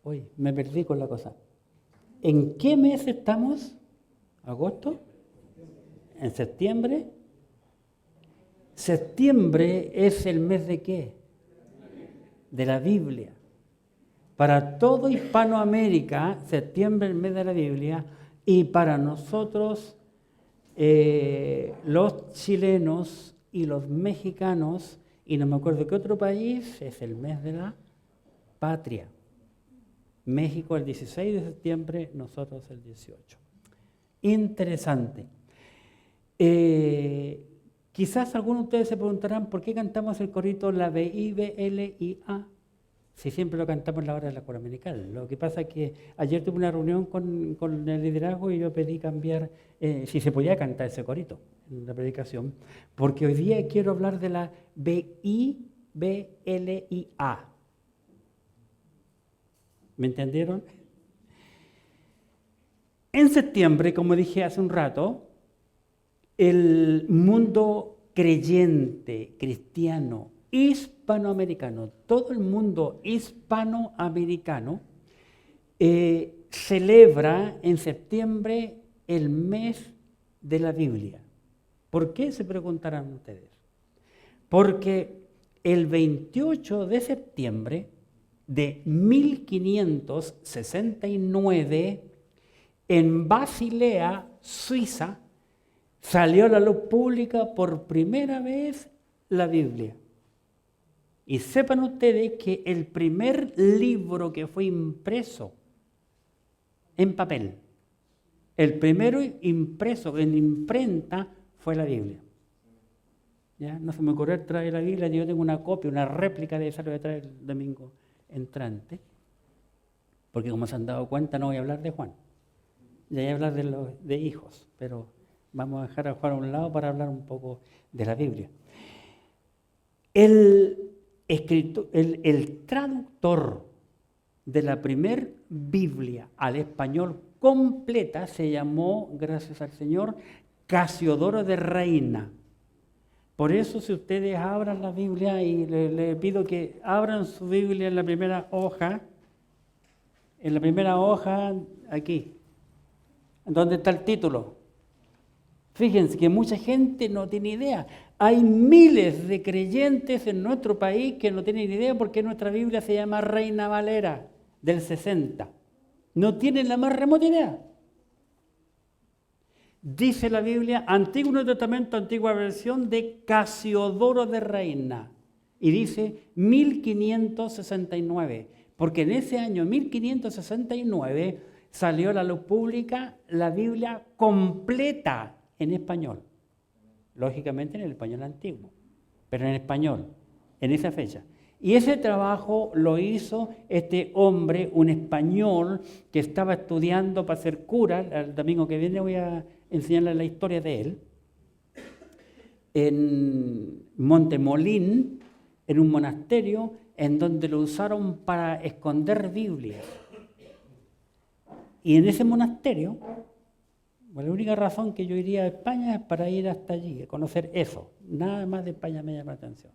Uy, me perdí con la cosa. ¿En qué mes estamos? ¿Agosto? ¿En septiembre? Septiembre es el mes de qué? De la Biblia. Para todo Hispanoamérica, septiembre es el mes de la Biblia, y para nosotros, los chilenos y los mexicanos, y no me acuerdo qué otro país, es el mes de la patria. México el 16 de septiembre, nosotros el 18. Interesante. Quizás algunos de ustedes se preguntarán por qué cantamos el corito la B-I-B-L-I-A, si siempre lo cantamos en la hora de la escuela dominical. Lo que pasa es que ayer tuve una reunión con el liderazgo y yo pedí cambiar, si se podía cantar ese corito en la predicación, porque hoy día quiero hablar de la B-I-B-L-I-A. ¿Me entendieron? En septiembre, como dije hace un rato, el mundo creyente, cristiano, hispanoamericano, todo el mundo hispanoamericano celebra en septiembre el mes de la Biblia. ¿Por qué? Se preguntarán ustedes. Porque el 28 de septiembre de 1569, en Basilea, Suiza, salió a la luz pública por primera vez la Biblia. Y sepan ustedes que el primer libro que fue impreso en papel, el primero impreso en imprenta fue la Biblia. ¿Ya? No se me ocurrió traer la Biblia, yo tengo una copia, una réplica de esa, lo voy a traer el domingo entrante, porque como se han dado cuenta no voy a hablar de Juan, ya voy a hablar de hijos, pero vamos a dejar a Juan a un lado para hablar un poco de la Biblia. El traductor de la primer Biblia al español completa se llamó, gracias al Señor, Casiodoro de Reina. Por eso, si ustedes abran la Biblia, y le pido que abran su Biblia en la primera hoja, aquí, donde está el título. Fíjense que mucha gente no tiene idea. Hay miles de creyentes en nuestro país que no tienen idea por qué nuestra Biblia se llama Reina Valera del 60. No tienen la más remota idea. Dice la Biblia, Antiguo Nuevo Testamento, antigua versión de Casiodoro de Reina. Y dice 1569. Porque en ese año 1569 salió a la luz pública la Biblia completa en español. Lógicamente en el español antiguo, pero en español, en esa fecha. Y ese trabajo lo hizo este hombre, un español, que estaba estudiando para ser cura. El domingo que viene voy a enseñarles la historia de él. En Montemolín, en un monasterio, en donde lo usaron para esconder Biblias. Y en ese monasterio, bueno, la única razón que yo iría a España es para ir hasta allí, a conocer eso. Nada más de España me llama la atención.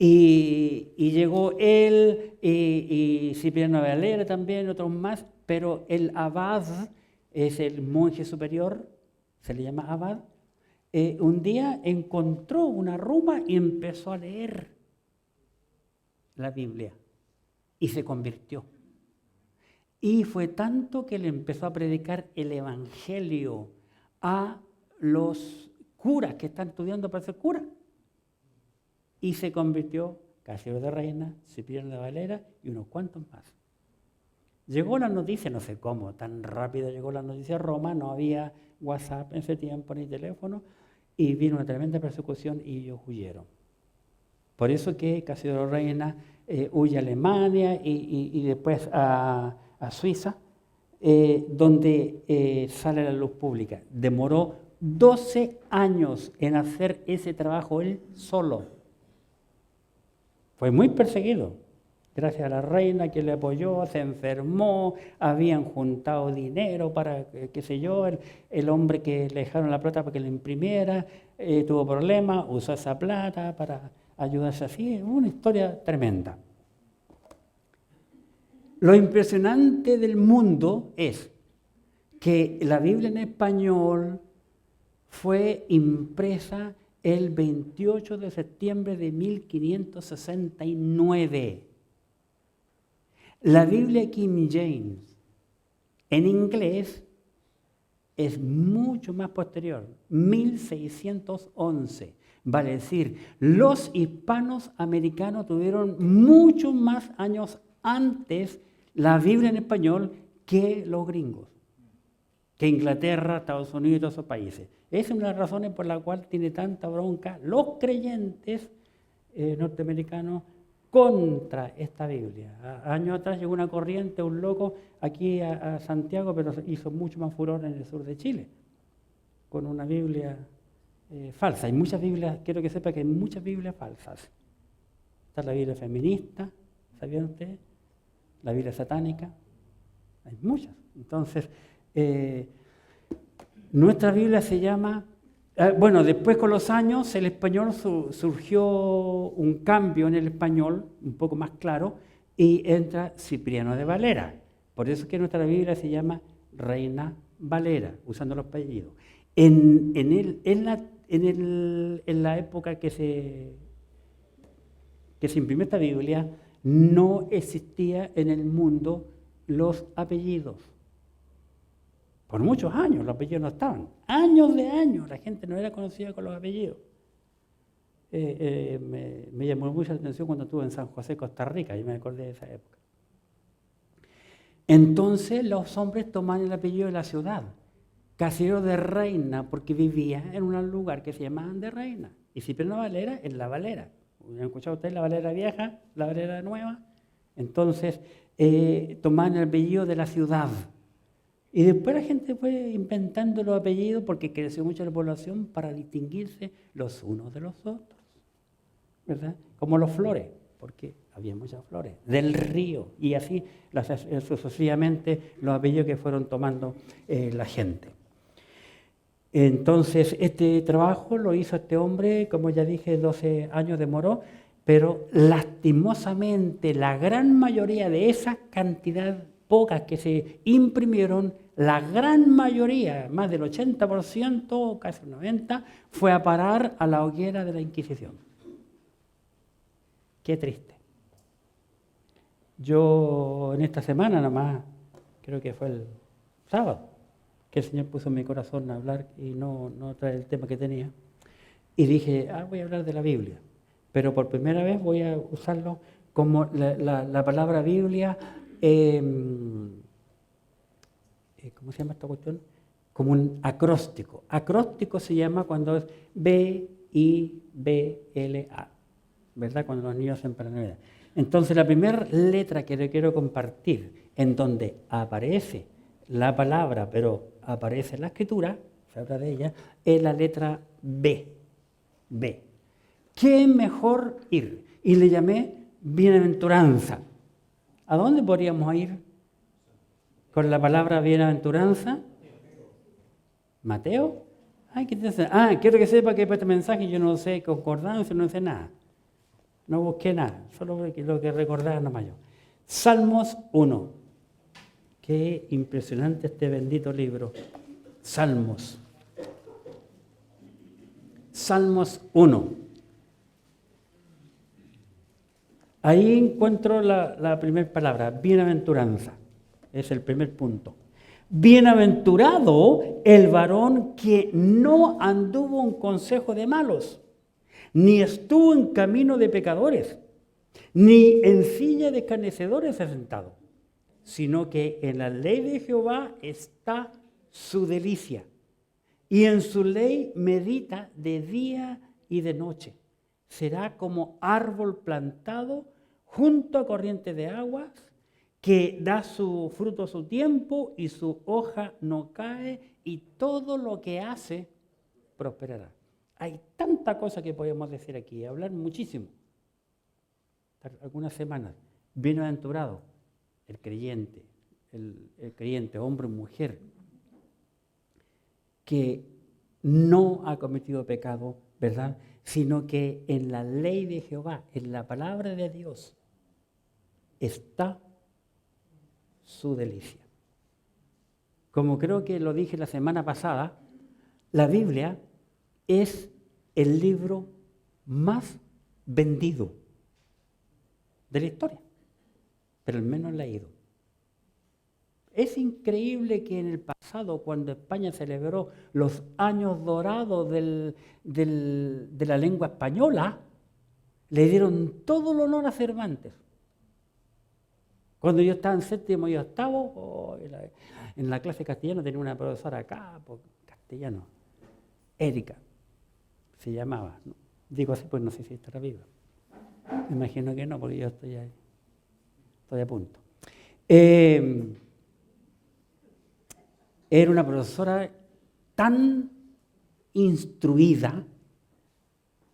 Y llegó él y Cipriano de Valera también, otros más, pero el abad, es el monje superior, se le llama abad, un día encontró una ruma y empezó a leer la Biblia y se convirtió. Y fue tanto que le empezó a predicar el evangelio a los curas que están estudiando para ser curas. Y se convirtió Casiodoro de Reina, Cipriano de Valera y unos cuantos más. Llegó la noticia, no sé cómo, tan rápido llegó la noticia a Roma, no había WhatsApp en ese tiempo ni teléfono, y vino una tremenda persecución y ellos huyeron. Por eso que Casiodoro de Reina huye a Alemania y después a Suiza, donde sale a la luz pública. Demoró 12 años en hacer ese trabajo él solo. Fue muy perseguido, gracias a la reina que le apoyó, se enfermó, habían juntado dinero para, qué sé yo, el hombre que le dejaron la plata para que le imprimiera, tuvo problemas, usó esa plata para ayudarse así, una historia tremenda. Lo impresionante del mundo es que la Biblia en español fue impresa el 28 de septiembre de 1569. La Biblia King James en inglés es mucho más posterior, 1611. Vale decir, los hispanos americanos tuvieron muchos más años antes la Biblia en español que los gringos, que Inglaterra, Estados Unidos y todos esos países. Esa es una de las razones por la cual tiene tanta bronca los creyentes norteamericanos contra esta Biblia. Años atrás llegó una corriente, un loco, aquí a Santiago, pero hizo mucho más furor en el sur de Chile, con una Biblia falsa. Hay muchas Biblias, quiero que sepa que hay muchas Biblias falsas. Está la Biblia feminista, ¿sabían ustedes? La Biblia satánica, hay muchas. Entonces, nuestra Biblia se llama... bueno, después con los años el español surgió un cambio en el español, un poco más claro, y entra Cipriano de Valera. Por eso es que nuestra Biblia se llama Reina Valera, usando los apellidos. En la época que se imprimió esta Biblia, no existía en el mundo los apellidos. Por muchos años los apellidos no estaban. Años de años la gente no era conocida con los apellidos. Me llamó mucho la atención cuando estuve en San José, Costa Rica, y me acordé de esa época. Entonces los hombres tomaban el apellido de la ciudad, Casillero de Reina, porque vivía en un lugar que se llamaban de Reina. Y Cipriano Valera en La Valera. ¿Han escuchado ustedes la Valera vieja, la Valera nueva? Entonces tomaban el apellido de la ciudad. Y después la gente fue inventando los apellidos porque creció mucho la población para distinguirse los unos de los otros, ¿verdad? Como los Flores, porque había muchas flores, del Río, y así sucesivamente los apellidos que fueron tomando la gente. Entonces, este trabajo lo hizo este hombre, como ya dije, 12 años demoró, pero lastimosamente la gran mayoría de esa cantidad pocas que se imprimieron, la gran mayoría, más del 80%, casi el 90%, fue a parar a la hoguera de la Inquisición. Qué triste. Yo en esta semana nomás, creo que fue el sábado, que el Señor puso en mi corazón a hablar y no traer el tema que tenía, y dije, voy a hablar de la Biblia, pero por primera vez voy a usarlo como la palabra Biblia. ¿Cómo se llama esta cuestión? Como un acróstico. Acróstico se llama cuando es B-I-B-L-A, ¿verdad? Cuando los niños hacen para Navidad. Entonces la primera letra que le quiero compartir, en donde aparece la palabra, pero aparece la escritura, se habla de ella, es la letra B. B. ¿Qué mejor ir? Y le llamé bienaventuranza. ¿A dónde podríamos ir con la palabra bienaventuranza? ¿Mateo? Quiero que sepa que para este mensaje yo no sé concordancia, no sé nada. No busqué nada, solo lo que recordaba nomás yo. Salmos 1. Qué impresionante este bendito libro. Salmos. Salmos 1. Ahí encuentro la primera palabra, bienaventuranza. Es el primer punto. Bienaventurado el varón que no anduvo en consejo de malos, ni estuvo en camino de pecadores, ni en silla de escarnecedores se ha sentado, sino que en la ley de Jehová está su delicia, y en su ley medita de día y de noche. Será como árbol plantado junto a corriente de aguas, que da su fruto a su tiempo y su hoja no cae, y todo lo que hace prosperará. Hay tanta cosa que podemos decir aquí, hablar muchísimo. Algunas semanas. Bienaventurado el creyente, hombre o mujer, que no ha cometido pecado, ¿verdad? Sino que en la ley de Jehová, en la palabra de Dios, está su delicia. Como creo que lo dije la semana pasada, la Biblia es el libro más vendido de la historia, pero el menos leído. Es increíble que en el pasado, cuando España celebró los años dorados de la lengua española, le dieron todo el honor a Cervantes. Cuando yo estaba en séptimo y octavo, en la clase de castellano tenía una profesora acá, por castellano, Erika, se llamaba. ¿No? Digo así, pues no sé si estará viva. Me imagino que no, porque yo estoy ahí, estoy a punto. Era una profesora tan instruida,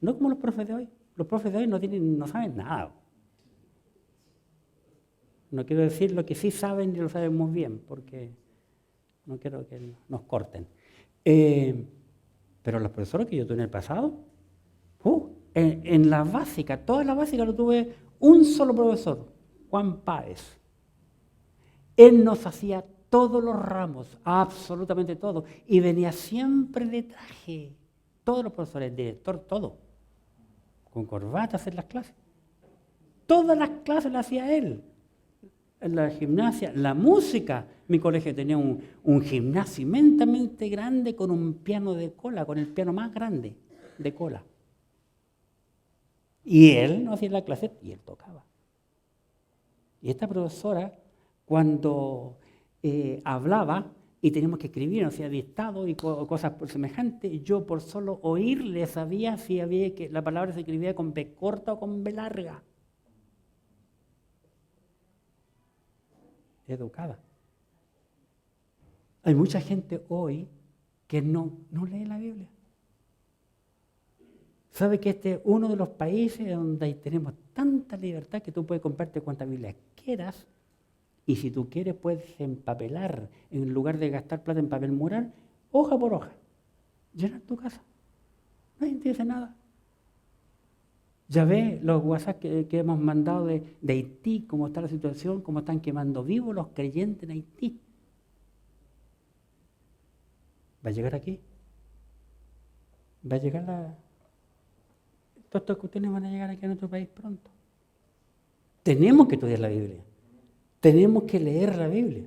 no como los profes de hoy. Los profes de hoy no saben nada. No quiero decir lo que sí saben y lo saben muy bien, porque no quiero que nos corten. Pero los profesores que yo tuve en el pasado, en la básica, toda la básica lo tuve un solo profesor, Juan Páez. Él nos hacía todos los ramos, absolutamente todo, y venía siempre de traje. Todos los profesores, el director, todo, con corbatas en las clases. Todas las clases las hacía él. La gimnasia, la música. Mi colegio tenía un gimnasio inmensamente grande con un piano de cola, con el piano más grande de cola. Y él no hacía la clase y él tocaba. Y esta profesora, cuando hablaba y teníamos que escribir, o sea, dictado y cosas por semejantes, yo por solo oírle sabía si había que la palabra se escribía con B corta o con B larga. Educada. Hay mucha gente hoy que no lee la Biblia. ¿Sabe que este es uno de los países donde tenemos tanta libertad que tú puedes comprarte cuantas Biblias quieras y si tú quieres puedes empapelar, en lugar de gastar plata en papel mural, hoja por hoja, llenar tu casa. Nadie te dice nada. Ya ve los WhatsApp que hemos mandado de Haití, cómo está la situación, cómo están quemando vivos los creyentes en Haití. ¿Va a llegar aquí? ¿Va a llegar todas estas cuestiones van a llegar aquí a nuestro país pronto? Tenemos que estudiar la Biblia. Tenemos que leer la Biblia.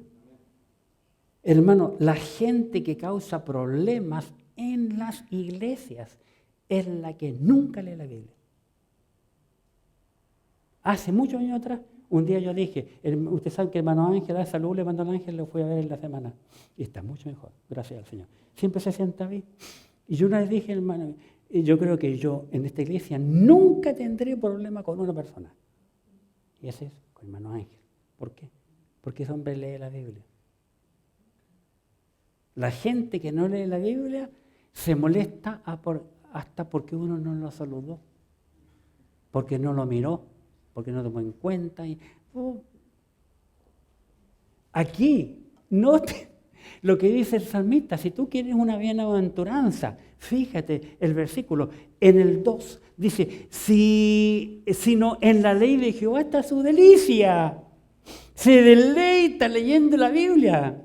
Hermano, la gente que causa problemas en las iglesias es la que nunca lee la Biblia. Hace muchos años atrás, un día yo dije, usted sabe que el hermano Ángel da salud, le mandó al Ángel, lo fui a ver en la semana. Y está mucho mejor, gracias al Señor. Siempre se sienta bien. Y yo una vez dije, hermano, yo creo que yo en esta iglesia nunca tendré problema con una persona. Y ese es con el hermano Ángel. ¿Por qué? Porque ese hombre lee la Biblia. La gente que no lee la Biblia se molesta hasta porque uno no lo saludó, porque no lo miró, porque no tomó en cuenta. Aquí, lo que dice el salmista, si tú quieres una bienaventuranza, fíjate el versículo, en el 2, dice, sino en la ley de Jehová está su delicia, se deleita leyendo la Biblia.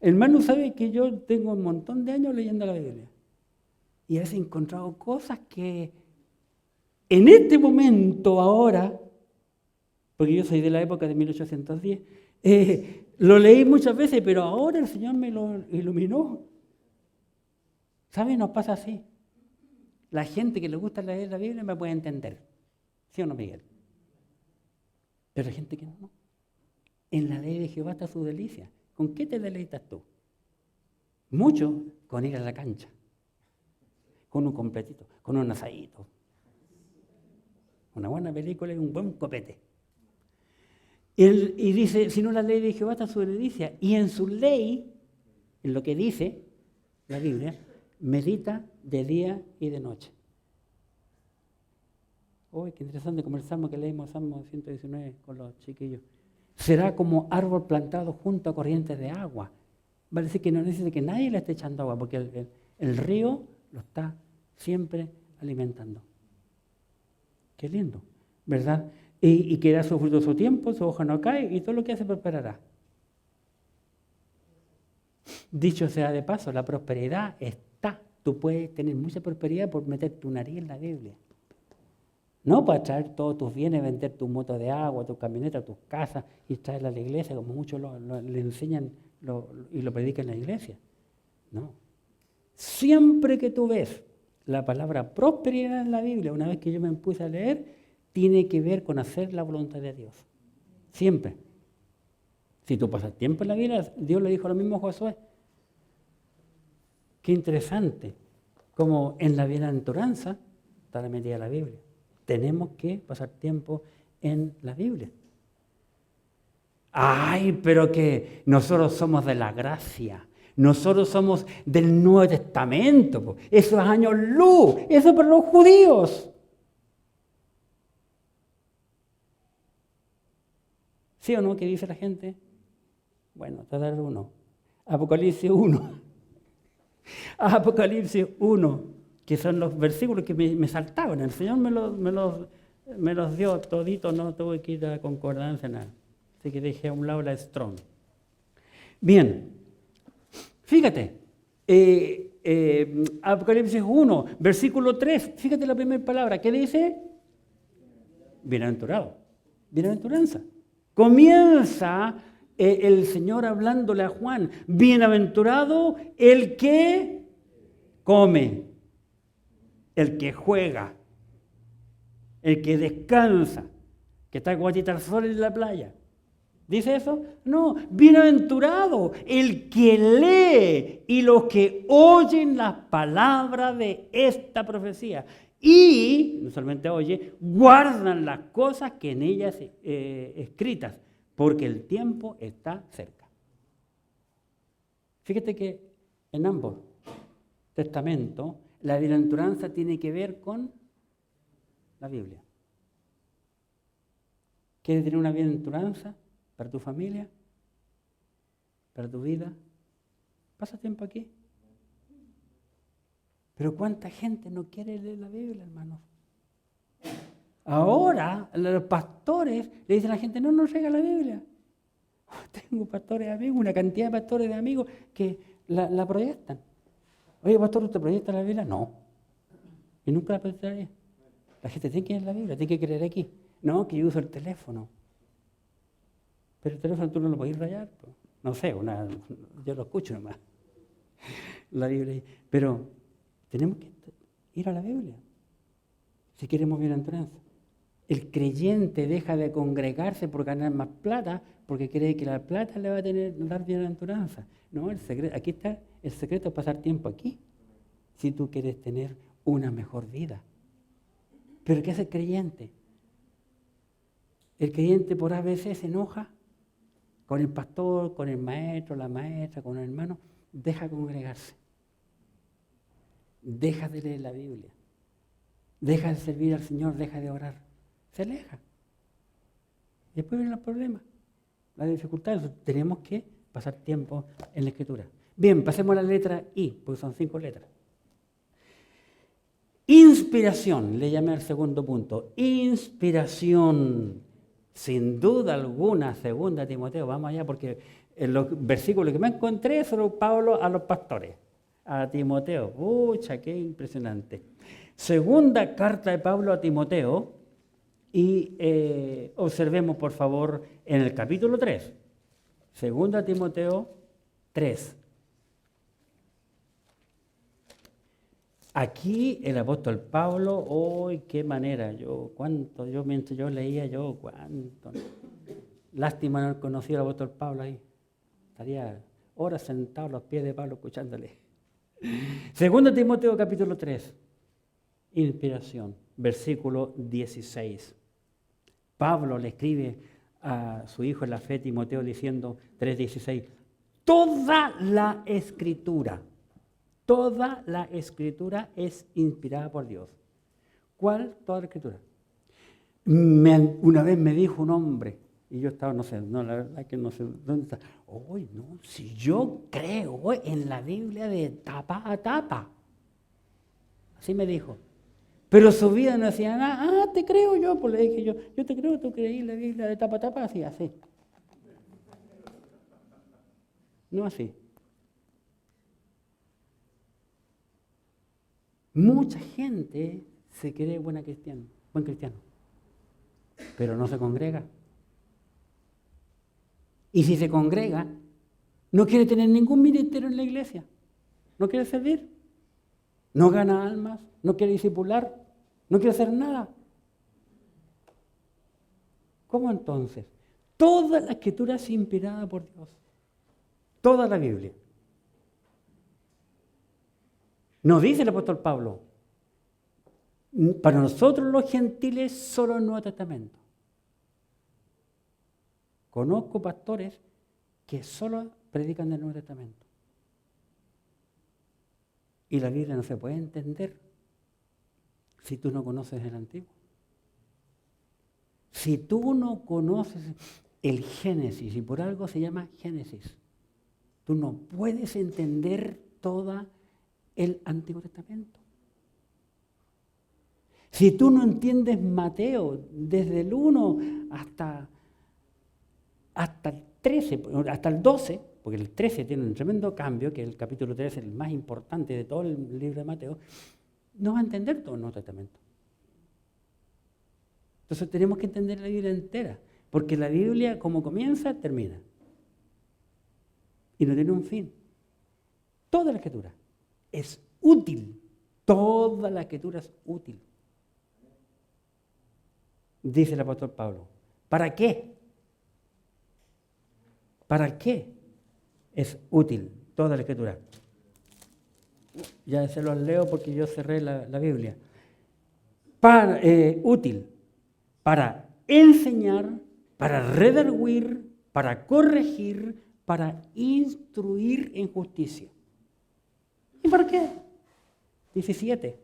Hermano, sabe que yo tengo un montón de años leyendo la Biblia y he encontrado cosas que en este momento ahora, porque yo soy de la época de 1810, lo leí muchas veces, pero ahora el Señor me lo iluminó. ¿Sabe? Nos pasa así. La gente que le gusta leer la Biblia me puede entender. ¿Sí o no, Miguel? Pero hay gente que no. En la ley de Jehová está su delicia. ¿Con qué te deleitas tú? Mucho con ir a la cancha, con un completito, con un asadito, una buena película y un buen copete. Y dice, si no la ley de Jehová está su delicia. Y en su ley, en lo que dice la Biblia, medita de día y de noche. Uy, qué interesante, como el Salmo que leímos, Salmo 119 con los chiquillos. Será como árbol plantado junto a corrientes de agua. Va a decir que no necesita que nadie le esté echando agua, porque el río lo está siempre alimentando. Qué lindo, ¿verdad? y que da su fruto a su tiempo, su hoja no cae, y todo lo que hace prosperará. Dicho sea de paso, la prosperidad está. Tú puedes tener mucha prosperidad por meter tu nariz en la Biblia. No para traer todos tus bienes, vender tu moto de agua, tu camioneta, tus casas y traerla a la iglesia, como muchos le enseñan y lo predican en la iglesia. No. Siempre que tú ves la palabra prosperidad en la Biblia, una vez que yo me puse a leer, tiene que ver con hacer la voluntad de Dios. Siempre. Si tú pasas tiempo en la Biblia, Dios le dijo lo mismo a Josué. Qué interesante, como en la bienaventuranza está metida la Biblia. Tenemos que pasar tiempo en la Biblia. Ay, pero que nosotros somos de la gracia. Nosotros somos del Nuevo Testamento. Esos años luz, eso para los judíos. ¿Sí o no? ¿Qué dice la gente? Bueno, te voy a dar uno. Apocalipsis 1. Apocalipsis 1. Que son los versículos que me saltaban. El Señor me los dio toditos, no tuve que ir a la concordancia, nada. Así que dejé a un lado la Strong. Bien, fíjate, Apocalipsis 1, versículo 3, fíjate la primera palabra, ¿qué dice? Bienaventurado, bienaventuranza. Comienza el Señor hablándole a Juan, bienaventurado el que come, el que juega, el que descansa, que está guatita al sol en la playa. ¿Dice eso? No, bienaventurado el que lee y los que oyen las palabras de esta profecía y, no solamente oye, guardan las cosas que en ellas escritas, porque el tiempo está cerca. Fíjate que en ambos testamentos la bienaventuranza tiene que ver con la Biblia. ¿Quieres tener una bienaventuranza para tu familia? ¿Para tu vida? Pasa tiempo aquí. Pero ¿cuánta gente no quiere leer la Biblia, hermanos? Ahora los pastores le dicen a la gente, no nos llega la Biblia. Tengo pastores amigos, una cantidad de pastores de amigos que la proyectan. Oye, pastor, ¿usted proyecta la Biblia? No. Y nunca la proyectaré. La gente tiene que leer la Biblia, tiene que creer aquí. No, que yo uso el teléfono. Pero el teléfono tú no lo podés rayar. Pues. No sé, yo lo escucho nomás. La Biblia. Pero tenemos que ir a la Biblia. Si queremos bienaventuranza. El creyente deja de congregarse por ganar más plata porque cree que la plata le va a dar bienaventuranza. No, aquí está el secreto de pasar tiempo aquí. Si tú quieres tener una mejor vida. ¿Pero qué hace el creyente? El creyente por a veces se enoja con el pastor, con el maestro, la maestra, con el hermano. Deja de congregarse. Deja de leer la Biblia. Deja de servir al Señor, deja de orar. Se aleja. Y después vienen los problemas, las dificultades. Tenemos que pasar tiempo en la Escritura. Bien, pasemos a la letra I, porque son 5 letras. Inspiración, le llamé al segundo punto. Inspiración, sin duda alguna, 2 Timoteo, vamos allá, porque en los versículos que me encontré son Pablo a los pastores, a Timoteo. ¡Pucha, qué impresionante! Segunda carta de Pablo a Timoteo, y observemos por favor en el capítulo 3, 2 Timoteo 3. Aquí el apóstol Pablo, ¡uy, qué manera! Mientras yo leía, cuánto. Lástima no haber conocido al apóstol Pablo ahí. Estaría horas sentado a los pies de Pablo escuchándole. 2 Timoteo capítulo 3, inspiración, versículo 16. Pablo le escribe a su hijo en la fe, Timoteo, diciendo 3:16, toda la escritura es inspirada por Dios. ¿Cuál? Toda la escritura. Una vez me dijo un hombre, y yo estaba, la verdad que no sé dónde está. ¡Uy, no! Si yo creo en la Biblia de tapa a tapa. Así me dijo. Pero su vida no hacía nada. Ah, te creo yo, pues le dije yo te creo, tú creí la Biblia de tapa a tapa, así. No así. Mucha gente se cree buen cristiano, pero no se congrega. Y si se congrega, no quiere tener ningún ministerio en la iglesia, no quiere servir, no gana almas, no quiere discipular, no quiere hacer nada. ¿Cómo entonces? Toda la Escritura es inspirada por Dios, toda la Biblia. Nos dice el apóstol Pablo, para nosotros los gentiles solo el Nuevo Testamento. Conozco pastores que solo predican del Nuevo Testamento. Y la Biblia no se puede entender si tú no conoces el Antiguo. Si tú no conoces el Génesis, y por algo se llama Génesis, tú no puedes entender todo el Antiguo Testamento. Si tú no entiendes Mateo desde el 1 hasta el 13, hasta el 12, porque el 13 tiene un tremendo cambio, que el capítulo 13 es el más importante de todo el libro de Mateo, no va a entender todo el Nuevo Testamento. Entonces tenemos que entender la Biblia entera, porque la Biblia, como comienza, termina. Y no tiene un fin. Toda la Escritura es útil. Toda la Escritura es útil. Dice el apóstol Pablo. ¿Para qué? ¿Para qué es útil toda la Escritura? Ya se los leo porque yo cerré la Biblia. Útil para enseñar, para redarguir, para corregir, para instruir en justicia. ¿Y para qué? 17.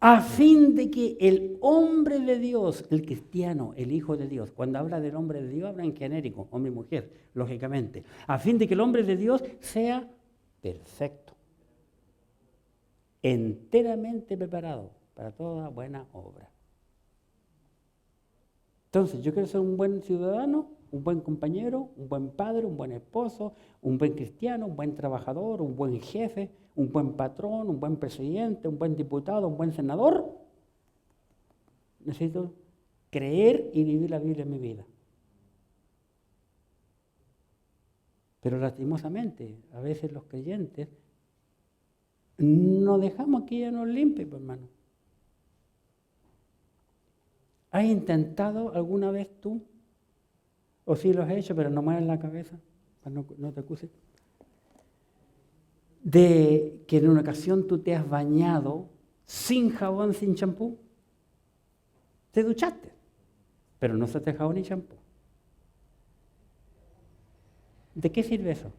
A fin de que el hombre de Dios, el cristiano, el hijo de Dios, cuando habla del hombre de Dios, habla en genérico, hombre y mujer, lógicamente. A fin de que el hombre de Dios sea perfecto, enteramente preparado para toda buena obra. Entonces, yo quiero ser un buen ciudadano, un buen compañero, un buen padre, un buen esposo, un buen cristiano, un buen trabajador, un buen jefe, un buen patrón, un buen presidente, un buen diputado, un buen senador. Necesito creer y vivir la Biblia en mi vida. Pero lastimosamente, a veces los creyentes no dejamos que ella nos limpie, pues, hermano. ¿Has intentado alguna vez tú? O sí lo has hecho, pero no mueves la cabeza, para no te acuses. De que en una ocasión tú te has bañado sin jabón, sin champú. Te duchaste, pero no usaste jabón ni champú. ¿De qué sirve eso?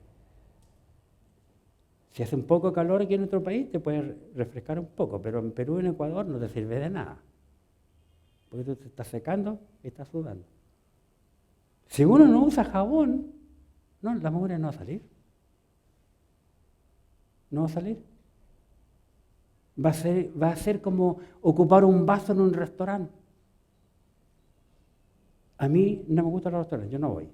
Si hace un poco de calor aquí en nuestro país, te puedes refrescar un poco, pero en Perú y en Ecuador no te sirve de nada. Porque tú te estás secando y estás sudando. Si uno no usa jabón, no, la mugre no va a salir. No va a salir. Va a ser como ocupar un vaso en un restaurante. A mí no me gustan los restaurantes, yo no voy.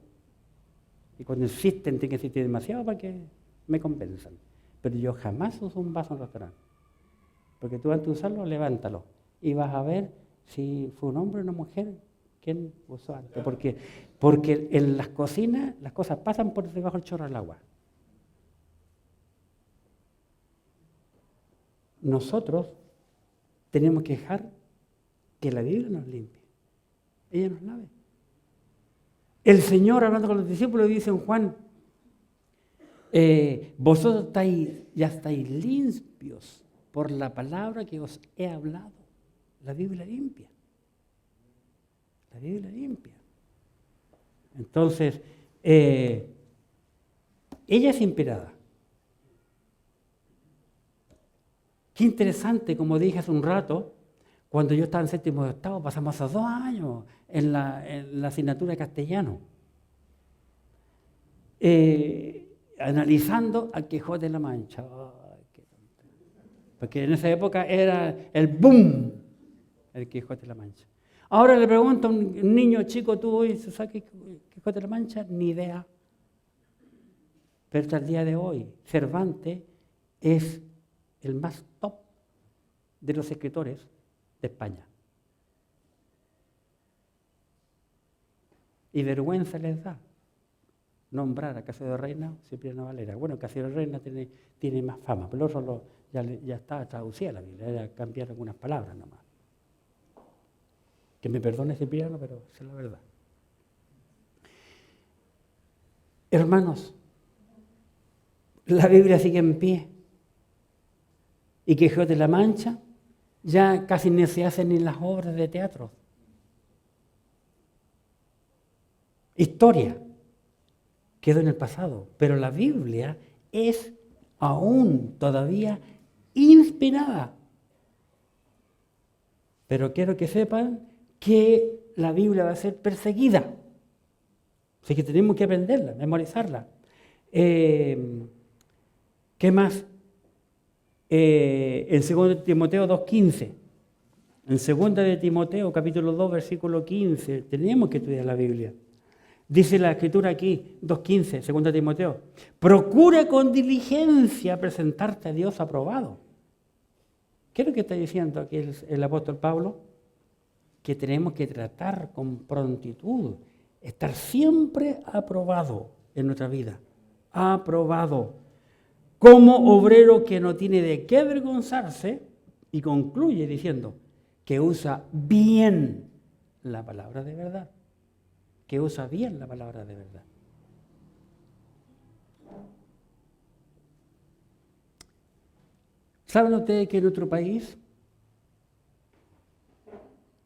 Y cuando insisten, tienen que insistir demasiado para que me convenzan. Pero yo jamás uso un vaso en un restaurante. Porque tú antes de usarlo, levántalo. Y vas a ver si fue un hombre o una mujer quién usó antes. Porque en las cocinas las cosas pasan por debajo del chorro del agua. Nosotros tenemos que dejar que la Biblia nos limpie. Ella nos lave. El Señor, hablando con los discípulos, dice en Juan, vosotros ya estáis limpios por la palabra que os he hablado. La Biblia limpia. La Biblia limpia. Entonces, ella es inspirada. Qué interesante, como dije hace un rato, cuando yo estaba en séptimo de octavo, pasamos esos 2 años en la asignatura de castellano, analizando al Quijote de la Mancha. Porque en esa época era el boom, el Quijote de la Mancha. Ahora le pregunto a un niño chico, ¿tú hoy sabes qué Quijote de la Mancha? Ni idea. Pero hasta el día de hoy, Cervantes es el más top de los escritores de España. Y vergüenza les da nombrar a Casio de Reina Cipriano Valera. Bueno, Casio de Reina tiene más fama, pero eso ya está traducida la Biblia, era cambiar algunas palabras nomás. Que me perdone Cipriano, pero esa es la verdad. Hermanos, la Biblia sigue en pie. Y Quijote de la Mancha ya casi ni se hacen ni las obras de teatro. Historia quedó en el pasado, pero la Biblia es aún todavía inspirada. Pero quiero que sepan que la Biblia va a ser perseguida. Así que tenemos que aprenderla, memorizarla. ¿Qué más? En 2 Timoteo 2:15. En 2 de Timoteo, capítulo 2, versículo 15, tenemos que estudiar la Biblia. Dice la Escritura aquí, 2:15, 2 Timoteo, procura con diligencia presentarte a Dios aprobado. ¿Qué es lo que está diciendo aquí el apóstol Pablo? Que tenemos que tratar con prontitud, estar siempre aprobado en nuestra vida, aprobado, como obrero que no tiene de qué avergonzarse, y concluye diciendo que usa bien la palabra de verdad. Que usa bien la palabra de verdad. ¿Saben ustedes que en nuestro país,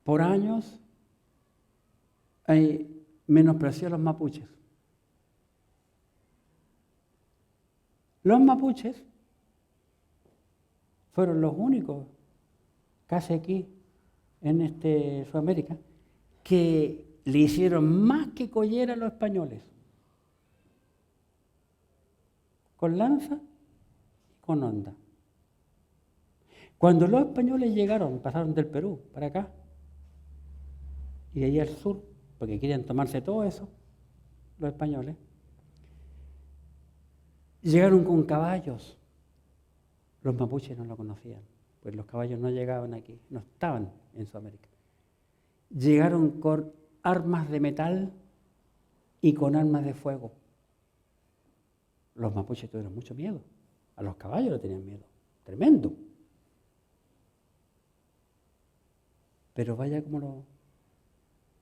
por años, hay menosprecio a los mapuches? Los mapuches fueron los únicos, casi aquí, en Sudamérica, que le hicieron más que collera a los españoles. Con lanza y con honda. Cuando los españoles llegaron, pasaron del Perú para acá, y de allí al sur, porque querían tomarse todo eso, los españoles, llegaron con caballos. Los mapuches no lo conocían, pues los caballos no llegaban aquí, no estaban en Sudamérica. Llegaron con armas de metal y con armas de fuego. Los mapuches tuvieron mucho miedo. A los caballos le tenían miedo. Tremendo. Pero vaya como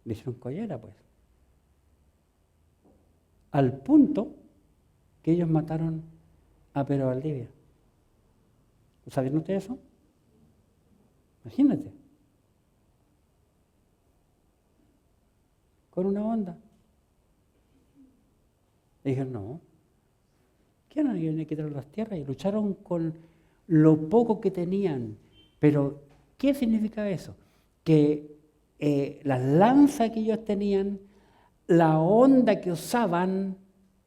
le hicieron collera, pues. Al punto que ellos mataron a Pedro Valdivia. ¿Sabían ustedes eso? Imagínate. Con una onda. Le dijeron, no. ¿Qué no iban a quitar las tierras? Y lucharon con lo poco que tenían. Pero, ¿qué significa eso? Que las lanzas que ellos tenían, la onda que usaban,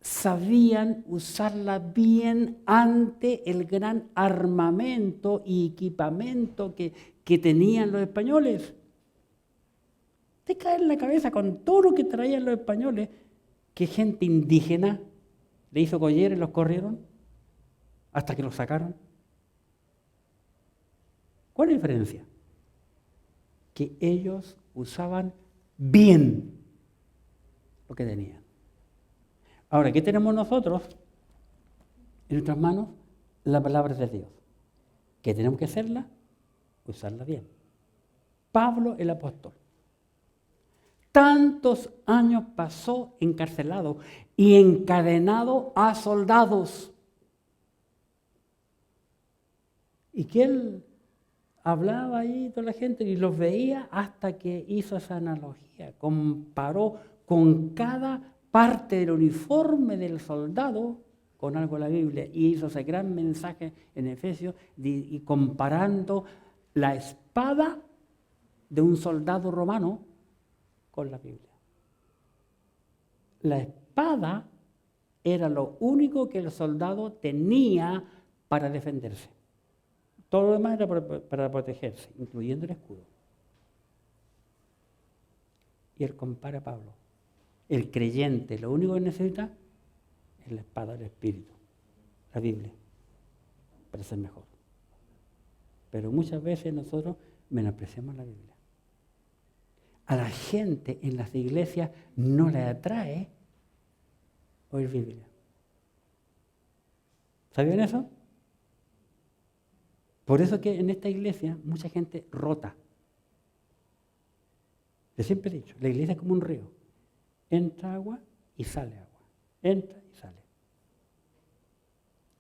sabían usarla bien ante el gran armamento y equipamiento que tenían los españoles. Te cae en la cabeza con todo lo que traían los españoles, que gente indígena le hizo collera y los corrieron hasta que los sacaron. ¿Cuál es la diferencia? Que ellos usaban bien lo que tenían. Ahora, ¿qué tenemos nosotros en nuestras manos? La palabra de Dios. ¿Qué tenemos que hacerla? Usarla bien. Pablo el apóstol. Tantos años pasó encarcelado y encadenado a soldados. Y que él hablaba ahí toda la gente y los veía hasta que hizo esa analogía. Comparó con cada parte del uniforme del soldado con algo de la Biblia y hizo ese gran mensaje en Efesios y comparando la espada de un soldado romano con la Biblia. La espada era lo único que el soldado tenía para defenderse. Todo lo demás era para protegerse, incluyendo el escudo. Y él compara a Pablo. El creyente lo único que necesita es la espada del Espíritu, la Biblia, para ser mejor. Pero muchas veces nosotros menospreciamos la Biblia. A la gente en las iglesias no le atrae oír Biblia. ¿Sabían eso? Por eso que en esta iglesia mucha gente rota. Yo siempre he dicho, la iglesia es como un río. Entra agua y sale agua. Entra y sale.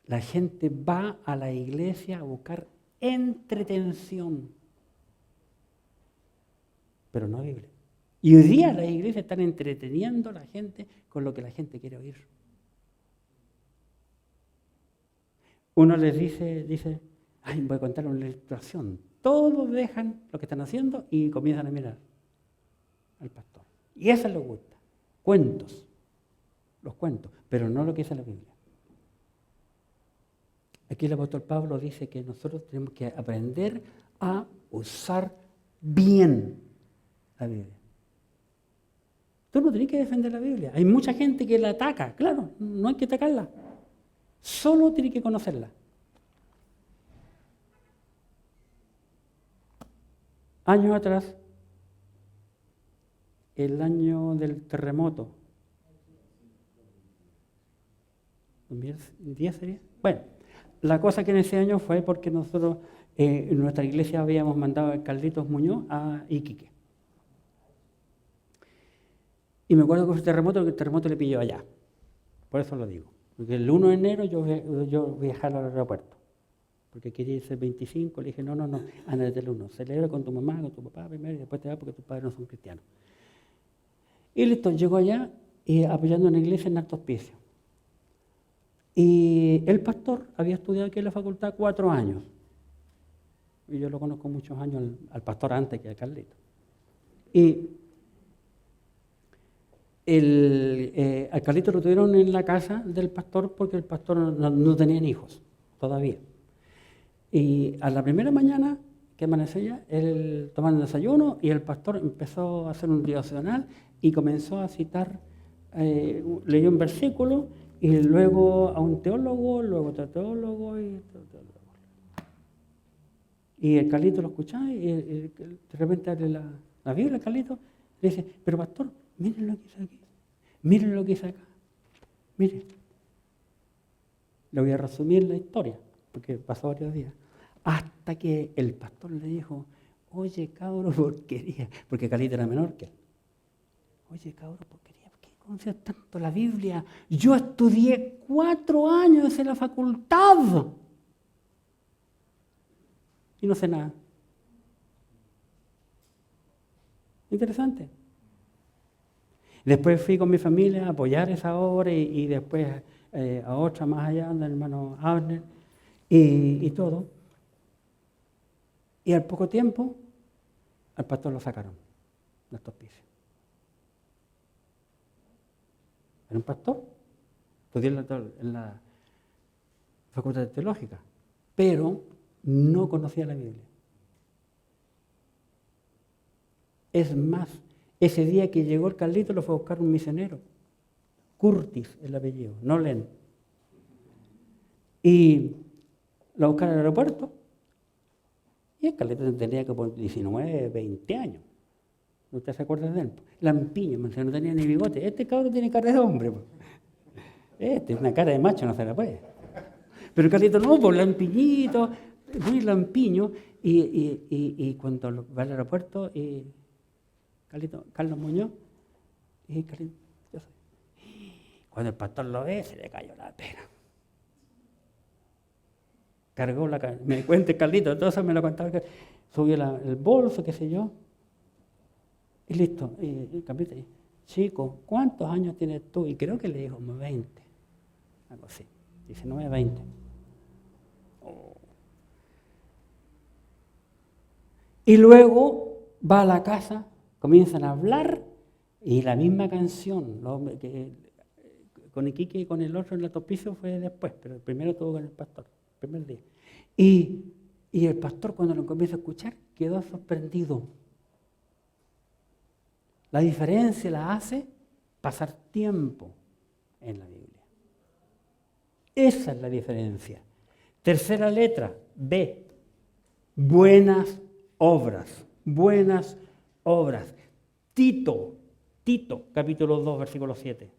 La gente va a la iglesia a buscar entretención, pero no Biblia. Y hoy día las iglesias están entreteniendo a la gente con lo que la gente quiere oír. Uno les dice, ay, voy a contar una ilustración. Todos dejan lo que están haciendo y comienzan a mirar al pastor. Y eso les gusta. Cuentos. Los cuentos, pero no lo que dice la Biblia. Aquí el apóstol Pablo dice que nosotros tenemos que aprender a usar bien la Biblia. Tú no tienes que defender la Biblia. Hay mucha gente que la ataca. Claro, no hay que atacarla. Solo tienes que conocerla. Años atrás, el año del terremoto, 2010 sería. Bueno, la cosa que en ese año fue porque nosotros en nuestra iglesia habíamos mandado a Carlitos Muñoz a Iquique. Y me acuerdo que el terremoto le pilló allá. Por eso lo digo. Porque el 1 de enero yo viajaba al aeropuerto. Porque quería irse el 25, le dije, no, anda desde el 1. Celebra con tu mamá, con tu papá primero y después te vas porque tus padres no son cristianos. Y listo, llegó allá apoyando en la iglesia en alto hospicio. Y el pastor había estudiado aquí en la facultad 4 años. Y yo lo conozco muchos años al pastor antes que a Carlito. Y al Carlito lo tuvieron en la casa del pastor porque el pastor no tenían hijos todavía. Y a la primera mañana que amanecía, él tomando desayuno y el pastor empezó a hacer un devocional y comenzó a citar, leyó un versículo y luego a un teólogo, luego otro teólogo y otro teólogo. Y el Carlito lo escuchaba y de repente abre la Biblia, el Carlito, le dice, pero pastor, miren lo que hice aquí, miren lo que hice acá, miren. Le voy a resumir la historia, porque pasó varios días. Hasta que el pastor le dijo, oye, cabro, porquería, porque Carlito era menor que él. Oye, cabro, porquería, ¿por qué conoces tanto la Biblia? Yo estudié 4 años en la facultad y no sé nada. Interesante. Después fui con mi familia a apoyar esa obra y después a otra más allá, del hermano Abner y todo. Y al poco tiempo, al pastor lo sacaron de estos pisos. Era un pastor, estudió en la facultad teológica, pero no conocía la Biblia. Es más, ese día que llegó el Carlito lo fue a buscar un misionero, Curtis el apellido, no Len. Y lo buscaron al aeropuerto. Y el Carlito tenía como 19, 20 años. ¿Usted se acuerda de él? Lampiño, no tenía ni bigote. Este cabrón tiene cara de hombre. Este es una cara de macho, no se la puede. Pero el Carlito no, pues lampiñito, muy lampiño. Y cuando va al aeropuerto, Carlos Muñoz, y Carlito, yo soy. Cuando el pastor lo ve, se le cayó la pena. Cargó me cuenta Carlito, entonces me lo contaba, subió el bolso, qué sé yo, y listo. Y Carlito, chico, ¿cuántos años tienes tú? Y creo que le dijo, 20, algo así, 19, 20. Oh. Y luego va a la casa, comienzan a hablar, y la misma canción, con Iquique y con el otro en la topicio fue después, pero el primero estuvo con el pastor. Primer día. Y Y el pastor, cuando lo comienza a escuchar, quedó sorprendido. La diferencia la hace pasar tiempo en la Biblia. Esa es la diferencia. Tercera letra, B. Buenas obras. Buenas obras. Tito, capítulo 2, versículo 7.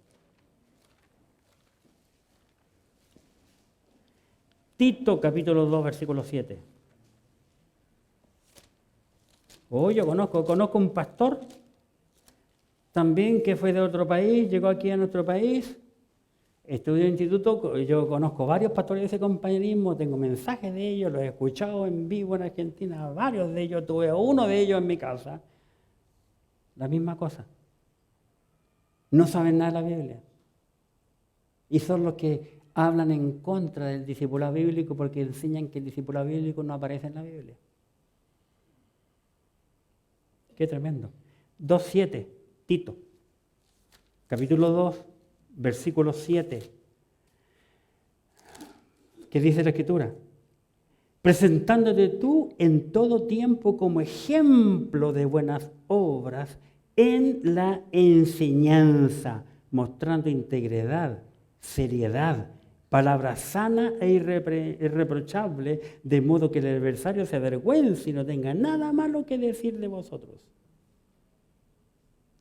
Tito, capítulo 2, versículo 7. Yo conozco un pastor también que fue de otro país, llegó aquí a nuestro país, estudió en el instituto. Yo conozco varios pastores de ese compañerismo, tengo mensajes de ellos, los he escuchado en vivo en Argentina, varios de ellos, tuve uno de ellos en mi casa. La misma cosa. No saben nada de la Biblia. Y son los que hablan en contra del discipulado bíblico porque enseñan que el discipulado bíblico no aparece en la Biblia. Qué tremendo. 2:7, Tito, capítulo 2, versículo 7. ¿Qué dice la Escritura? Presentándote tú en todo tiempo como ejemplo de buenas obras en la enseñanza, mostrando integridad, seriedad, palabra sana e irreprochable, de modo que el adversario se avergüence y no tenga nada malo que decir de vosotros.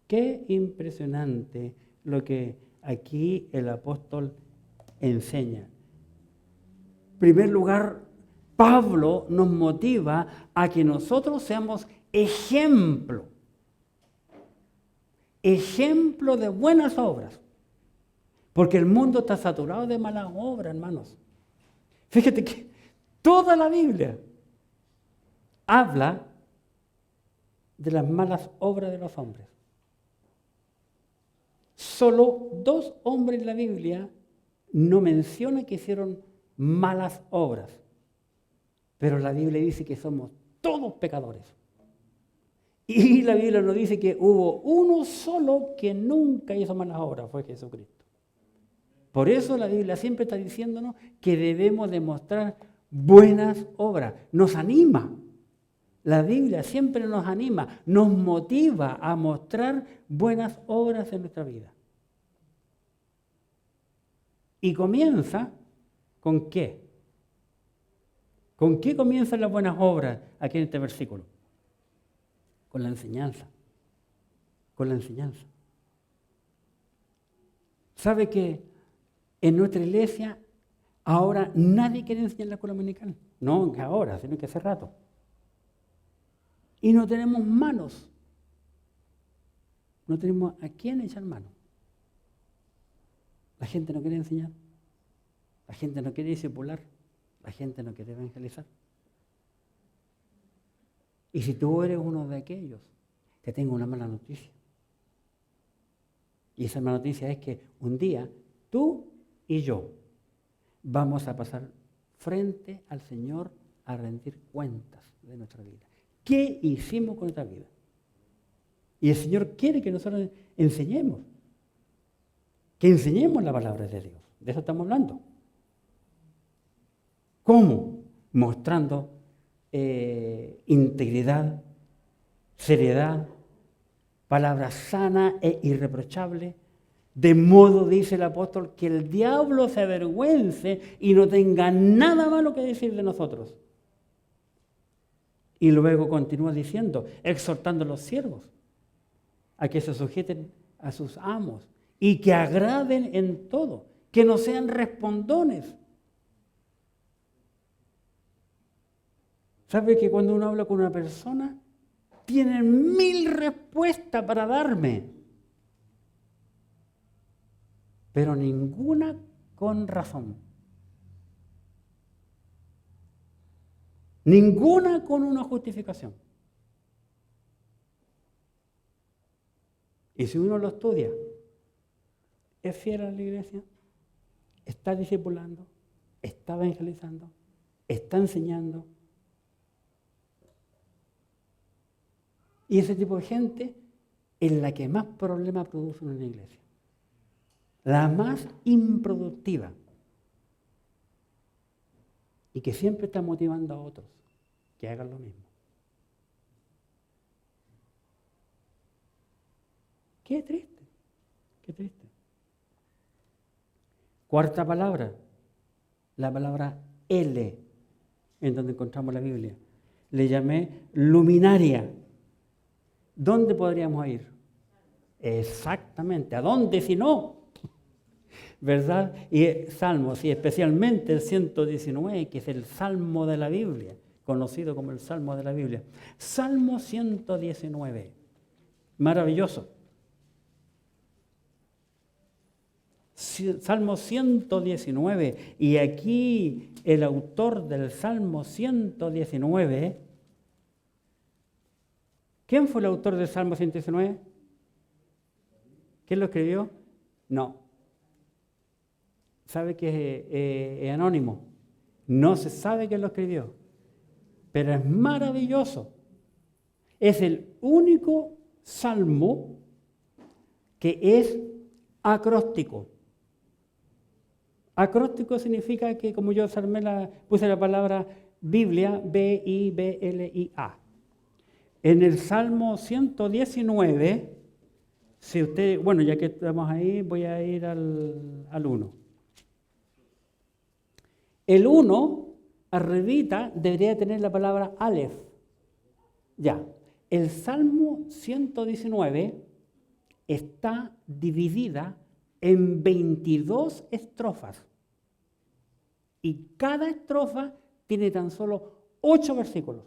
Qué impresionante lo que aquí el apóstol enseña. En primer lugar, Pablo nos motiva a que nosotros seamos ejemplo de buenas obras. Porque el mundo está saturado de malas obras, hermanos. Fíjate que toda la Biblia habla de las malas obras de los hombres. Solo 2 hombres en la Biblia no mencionan que hicieron malas obras. Pero la Biblia dice que somos todos pecadores. Y la Biblia nos dice que hubo uno solo que nunca hizo malas obras, fue Jesucristo. Por eso la Biblia siempre está diciéndonos que debemos demostrar buenas obras. Nos anima. La Biblia siempre nos anima, nos motiva a mostrar buenas obras en nuestra vida. Y comienza ¿con qué? ¿Con qué comienzan las buenas obras aquí en este versículo? Con la enseñanza. Con la enseñanza. ¿Sabe que en nuestra iglesia ahora nadie quiere enseñar la escuela dominical? No que ahora, sino que hace rato. Y no tenemos manos. No tenemos a quién echar mano. La gente no quiere enseñar. La gente no quiere discipular. La gente no quiere evangelizar. Y si tú eres uno de aquellos, te tengo una mala noticia. Y esa mala noticia es que un día tú y yo vamos a pasar frente al Señor a rendir cuentas de nuestra vida. ¿Qué hicimos con nuestra vida? Y el Señor quiere que nosotros enseñemos. Que enseñemos la palabra de Dios. De eso estamos hablando. ¿Cómo? Mostrando integridad, seriedad, palabra sana e irreprochable, de modo, dice el apóstol, que el diablo se avergüence y no tenga nada malo que decir de nosotros. Y luego continúa diciendo, exhortando a los siervos a que se sujeten a sus amos y que agraden en todo, que no sean respondones. ¿Sabe que cuando uno habla con una persona, tienen 1000 respuestas para darme? Pero ninguna con razón. Ninguna con una justificación. Y si uno lo estudia, es fiel a la iglesia, está discipulando, está evangelizando, está enseñando. Y ese tipo de gente es la que más problemas produce en una iglesia. La más improductiva. Y que siempre está motivando a otros. que hagan lo mismo. Qué triste, qué triste. Cuarta palabra, la palabra L, en donde encontramos la Biblia. Le llamé luminaria. ¿Dónde podríamos ir? Exactamente, ¿a dónde si no? ¿Verdad? Y salmos, y especialmente el 119, que es el salmo de la Biblia, conocido como el salmo de la Biblia. Salmo 119, maravilloso. Salmo 119, y aquí el autor del Salmo 119, ¿quién fue el autor del Salmo 119? ¿Quién lo escribió? No. ¿Sabe que es anónimo? No se sabe quién lo escribió, pero es maravilloso. Es el único salmo que es acróstico. Acróstico significa que, como yo puse la palabra Biblia, B-I-B-L-I-A. En el Salmo 119, si usted, bueno, ya que estamos ahí, voy a ir al 1. El 1, arribita, debería tener la palabra Aleph. Ya, el Salmo 119 está dividida en 22 estrofas. Y cada estrofa tiene tan solo 8 versículos.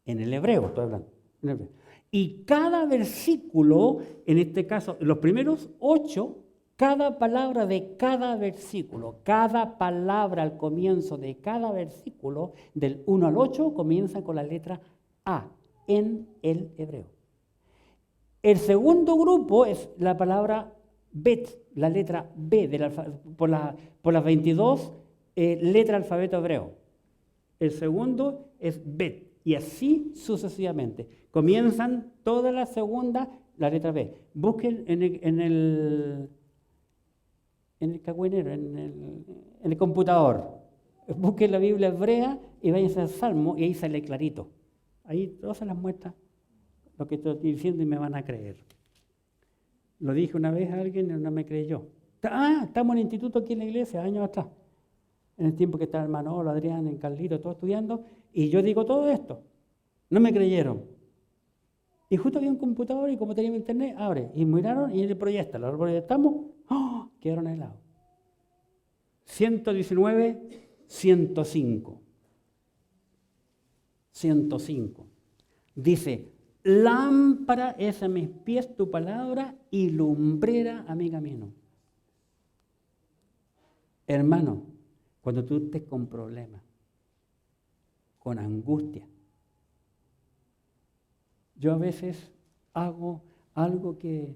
En el hebreo estoy hablando. En el hebreo. Y cada versículo, en este caso, los primeros 8, cada palabra de cada versículo, cada palabra al comienzo de cada versículo, del 1 al 8, comienza con la letra A en el hebreo. El segundo grupo es la palabra Bet, la letra B por las 22 letras del alfabeto hebreo. El segundo es Bet, y así sucesivamente. Comienzan toda la segunda, la letra B. Busquen en el cagüinero, en el computador. Busquen la Biblia hebrea y váyanse al Salmo y ahí sale clarito. Ahí todas se las muestra lo que estoy diciendo y me van a creer. Lo dije una vez a alguien y no me creyó. Estamos en el instituto aquí en la iglesia, años atrás. En el tiempo que estaba el Manolo, Adrián, en Carlito, todos estudiando, y yo digo todo esto. No me creyeron. Y justo había un computador y como teníamos internet, abre. Y miraron y le proyecta. Lo proyectamos, quedaron helados. 119, 105. 105. Dice, lámpara es a mis pies tu palabra y lumbrera a mi camino. Hermano, cuando tú estés con problemas, con angustia, yo a veces hago algo que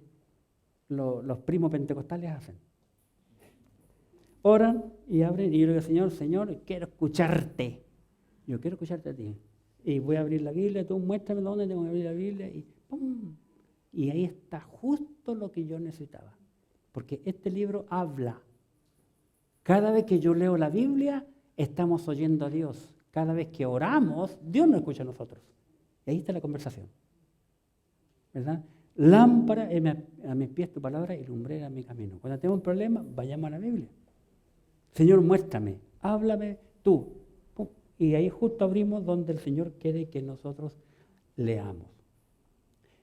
los primos pentecostales hacen. Oran y abren y yo le digo, Señor, quiero escucharte. Yo quiero escucharte a ti. Y voy a abrir la Biblia, tú muéstrame dónde tengo que abrir la Biblia y ¡pum! Y ahí está justo lo que yo necesitaba. Porque este libro habla. Cada vez que yo leo la Biblia, estamos oyendo a Dios. Cada vez que oramos, Dios nos escucha a nosotros. Y ahí está la conversación. ¿Verdad? Lámpara a mis pies tu palabra y lumbrera a mi camino. Cuando tengo un problema, vayamos a la Biblia. Señor, muéstrame, háblame tú. ¡Pum! Y ahí justo abrimos donde el Señor quiere que nosotros leamos.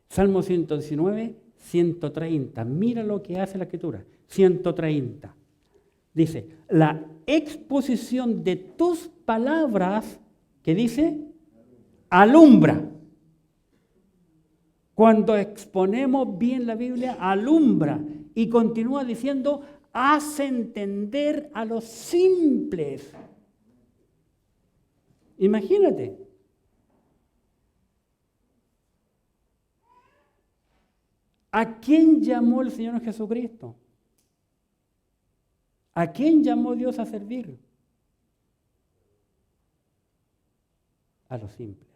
Salmo 119, 130. Mira lo que hace la Escritura. 130. Dice, la exposición de tus palabras, ¿qué dice? Alumbra. Cuando exponemos bien la Biblia, alumbra. Y continúa diciendo, hace entender a los simples. Imagínate. ¿A quién llamó el Señor Jesucristo? ¿A quién llamó Dios a servir? A los simples.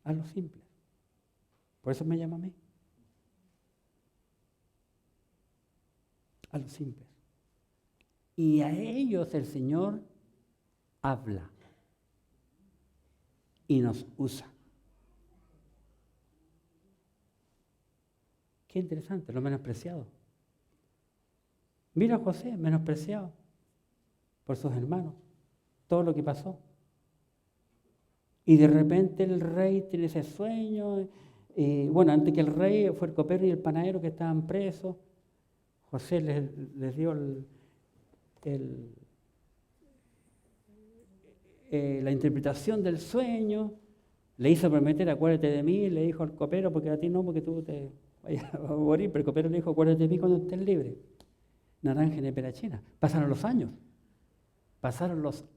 A los simples. Por eso me llama a mí. A los simples. Y a ellos el Señor habla. y nos usa. Qué interesante, lo menospreciado. Mira a José, menospreciado por sus hermanos, todo lo que pasó. Y de repente el rey tiene ese sueño. Bueno, antes que el rey fue el copero y el panadero que estaban presos. José les dio la interpretación del sueño. Le hizo prometer, acuérdate de mí. Le dijo al copero, porque a ti no, porque tú te vayas a morir. Pero el copero le dijo, acuérdate de mí cuando estés libre. Naranja en perachina. Pasaron los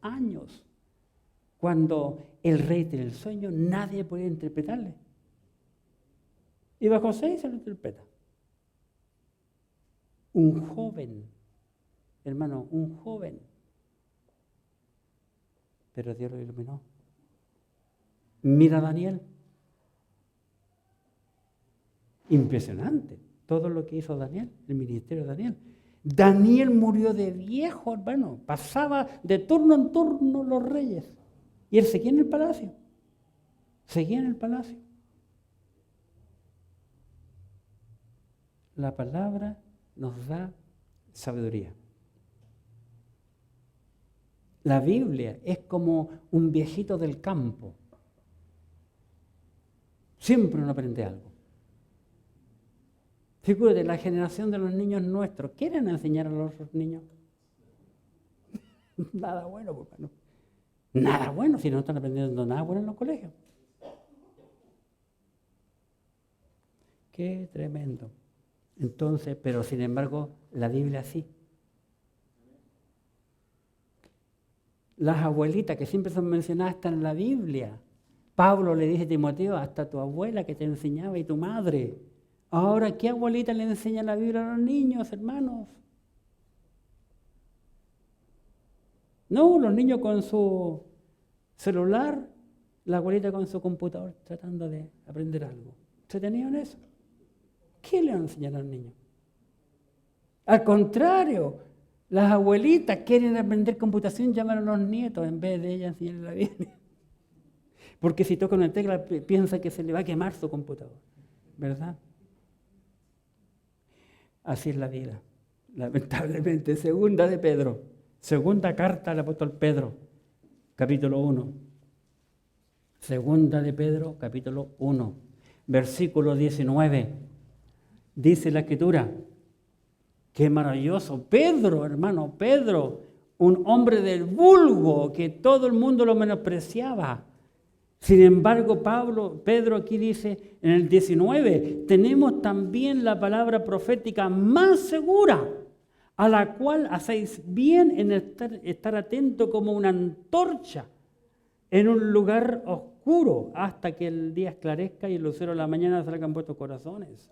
años. Cuando el rey tiene el sueño, nadie puede interpretarle. Y va José y se lo interpreta. Un joven, hermano, un joven. Pero Dios lo iluminó. Mira a Daniel. Impresionante todo lo que hizo Daniel, el ministerio de Daniel. Daniel murió de viejo, hermano. Pasaba de turno en turno los reyes. Y él seguía en el palacio. La palabra nos da sabiduría. La Biblia es como un viejito del campo. Siempre uno aprende algo. Fíjate, la generación de los niños nuestros, ¿quieren enseñar a los niños? Nada bueno, hermano. Nada bueno, si no están aprendiendo nada bueno en los colegios. Qué tremendo. Entonces, pero sin embargo, la Biblia sí. Las abuelitas que siempre son mencionadas están en la Biblia. Pablo le dice a Timoteo, hasta tu abuela que te enseñaba y tu madre. Ahora, ¿qué abuelita le enseña la Biblia a los niños, hermanos? No, los niños con su celular, la abuelita con su computador, tratando de aprender algo. ¿Se tenían eso? ¿Qué le enseñan a los niños? Al contrario, las abuelitas quieren aprender computación, llaman a los nietos en vez de ellas enseñarles la Biblia. Porque si toca una tecla, piensa que se le va a quemar su computador. ¿Verdad? Así es la vida. Lamentablemente, segunda carta al apóstol Pedro, capítulo 1. Segunda de Pedro, capítulo 1, versículo 19. Dice la Escritura, qué maravilloso. Pedro, hermano, Pedro, un hombre del vulgo que todo el mundo lo menospreciaba. Sin embargo, Pedro aquí dice en el 19, tenemos también la palabra profética más segura, a la cual hacéis bien en estar atento como una antorcha en un lugar oscuro hasta que el día esclarezca y el lucero de la mañana salgan vuestros corazones.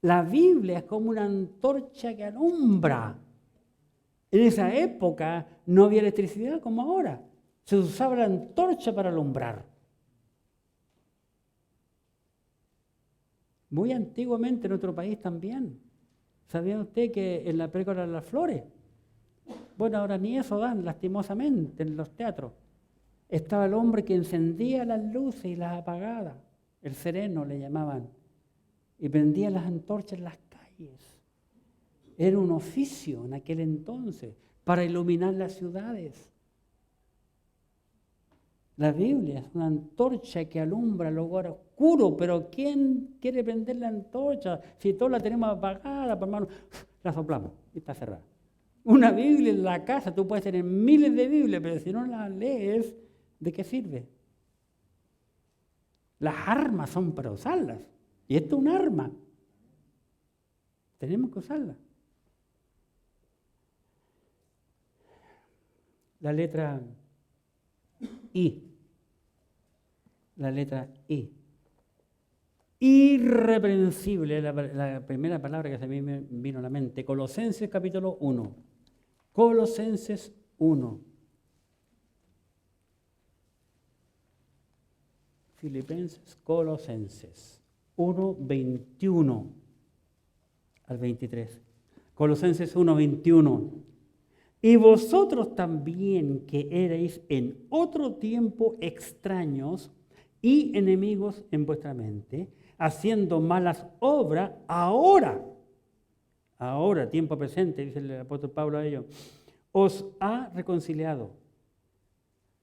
La Biblia es como una antorcha que alumbra. En esa época no había electricidad como ahora. Se usaba la antorcha para alumbrar. Muy antiguamente en otro país también. ¿Sabía usted que en la Pérgola de las Flores? Bueno, ahora ni eso dan, lastimosamente, en los teatros. Estaba el hombre que encendía las luces y las apagaba. El sereno le llamaban. Y prendía las antorchas en las calles. Era un oficio en aquel entonces para iluminar las ciudades. La Biblia es una antorcha que alumbra el lugar oscuro, pero ¿quién quiere prender la antorcha? Si todos la tenemos apagada, pues, hermano, la soplamos y está cerrada. Una Biblia en la casa, tú puedes tener miles de Biblias, pero si no las lees, ¿de qué sirve? Las armas son para usarlas. Y esto es un arma. Tenemos que usarla. La letra I. La letra I. Irreprensible, la primera palabra que se me vino a la mente. Colosenses capítulo 1. Colosenses 1. Filipenses, Colosenses 1, 21 al 23. Colosenses 1, 21. Y vosotros también, que erais en otro tiempo extraños y enemigos en vuestra mente, haciendo malas obras, ahora, tiempo presente, dice el apóstol Pablo a ellos, os ha reconciliado